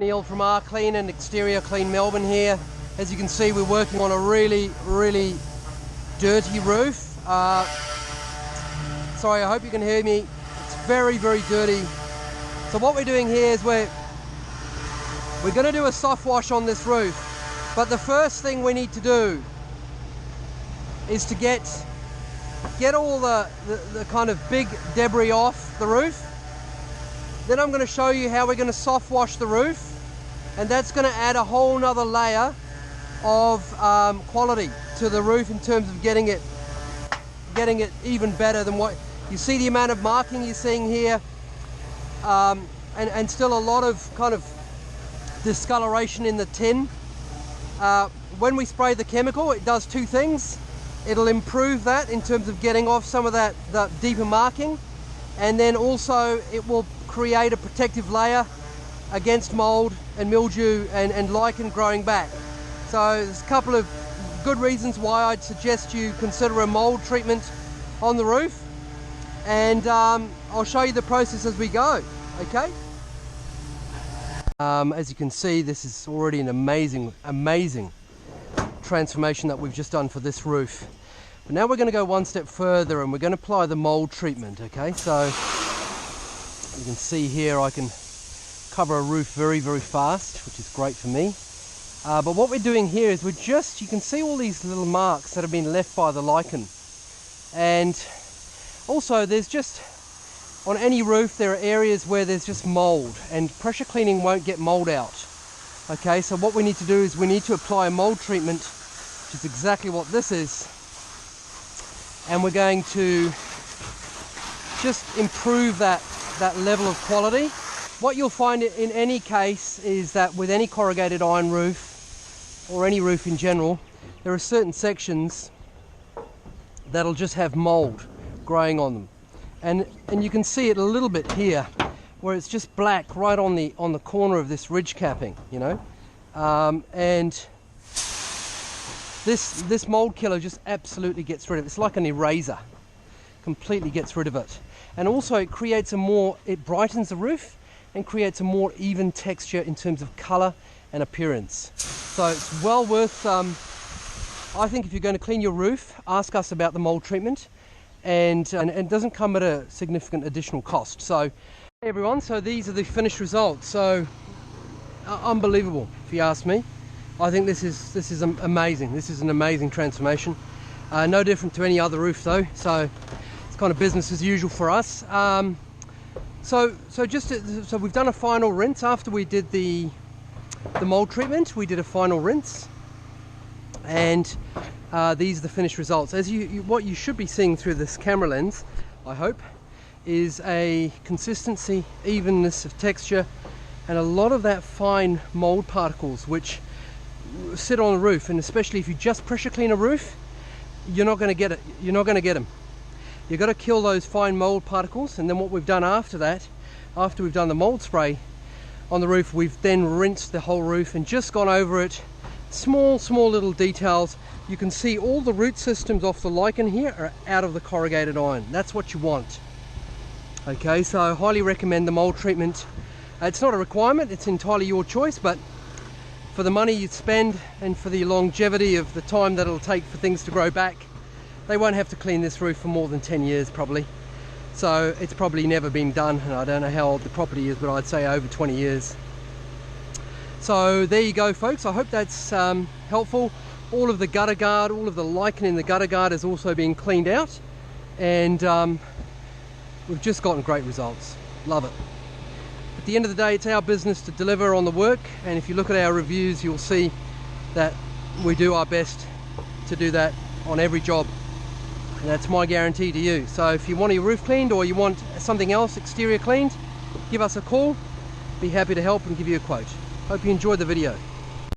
Neil from R Clean and Exterior Clean Melbourne here. As you can see, we're working on a really dirty roof. Sorry, I hope you can hear me. It's very dirty. So what we're doing here is we're going to do a soft wash on this roof. But the first thing we need to do is to get all the kind of big debris off the roof. Then I'm going to show you how we're going to soft wash the roof, and that's going to add a whole nother layer of quality to the roof in terms of getting it even better than what you see. The amount of marking you're seeing here, and still a lot of kind of discoloration in the tin. When we spray the chemical, it does two things. It'll improve that in terms of getting off some of that deeper marking, and then also it will create a protective layer against mold and mildew and lichen growing back. So there's a couple of good reasons why I'd suggest you consider a mold treatment on the roof, and I'll show you the process as we go. Okay. As you can see, this is already an amazing transformation that we've just done for this roof. But now we're going to go one step further and we're going to apply the mold treatment. Okay, so you can see here I can cover a roof very fast, which is great for me. But what we're doing here is you can see all these little marks that have been left by the lichen. And also there's just, on any roof there are areas where there's just mold, and pressure cleaning won't get mold out. Okay, so what we need to do is we need to apply a mold treatment, which is exactly what this is. And we're going to just improve that level of quality. What you'll find in any case is that with any corrugated iron roof, or any roof in general, there are certain sections that'll just have mold growing on them. And you can see it a little bit here, where it's just black right on the corner of this ridge capping, you know. And this mold killer just absolutely gets rid of it. It's like an eraser, completely gets rid of it. And also it brightens the roof and creates a more even texture in terms of color and appearance. So it's well worth, I think if you're going to clean your roof, ask us about the mold treatment, and it doesn't come at a significant additional cost. So hey everyone, so these are the finished results. So unbelievable if you ask me. I think this is amazing. This is an amazing transformation. No different to any other roof though, so it's kind of business as usual for us. So we've done a final rinse after we did the mold treatment. We did a final rinse, and these are the finished results. As what you should be seeing through this camera lens, I hope, is a consistency, evenness of texture, and a lot of that fine mold particles which sit on the roof. And especially if you just pressure clean a roof, you're not going to get it. You're not going to get them. You've got to kill those fine mold particles. And then what we've done after that, after we've done the mold spray on the roof, we've then rinsed the whole roof and just gone over it. Small little details. You can see all the root systems off the lichen here are out of the corrugated iron. That's what you want. Okay, so I highly recommend the mold treatment. It's not a requirement, it's entirely your choice, but for the money you spend and for the longevity of the time that it'll take for things to grow back, they won't have to clean this roof for more than 10 years probably. So it's probably never been done, and I don't know how old the property is, but I'd say over 20 years. So there you go folks, I hope that's helpful. All of the gutter guard, all of the lichen in the gutter guard is also being cleaned out, and we've just gotten great results. Love it. At the end of the day, it's our business to deliver on the work, and if you look at our reviews, you'll see that we do our best to do that on every job, and that's my guarantee to you. So if you want your roof cleaned or you want something else exterior cleaned, give us a call. Be happy to help and give you a quote. Hope you enjoyed the video.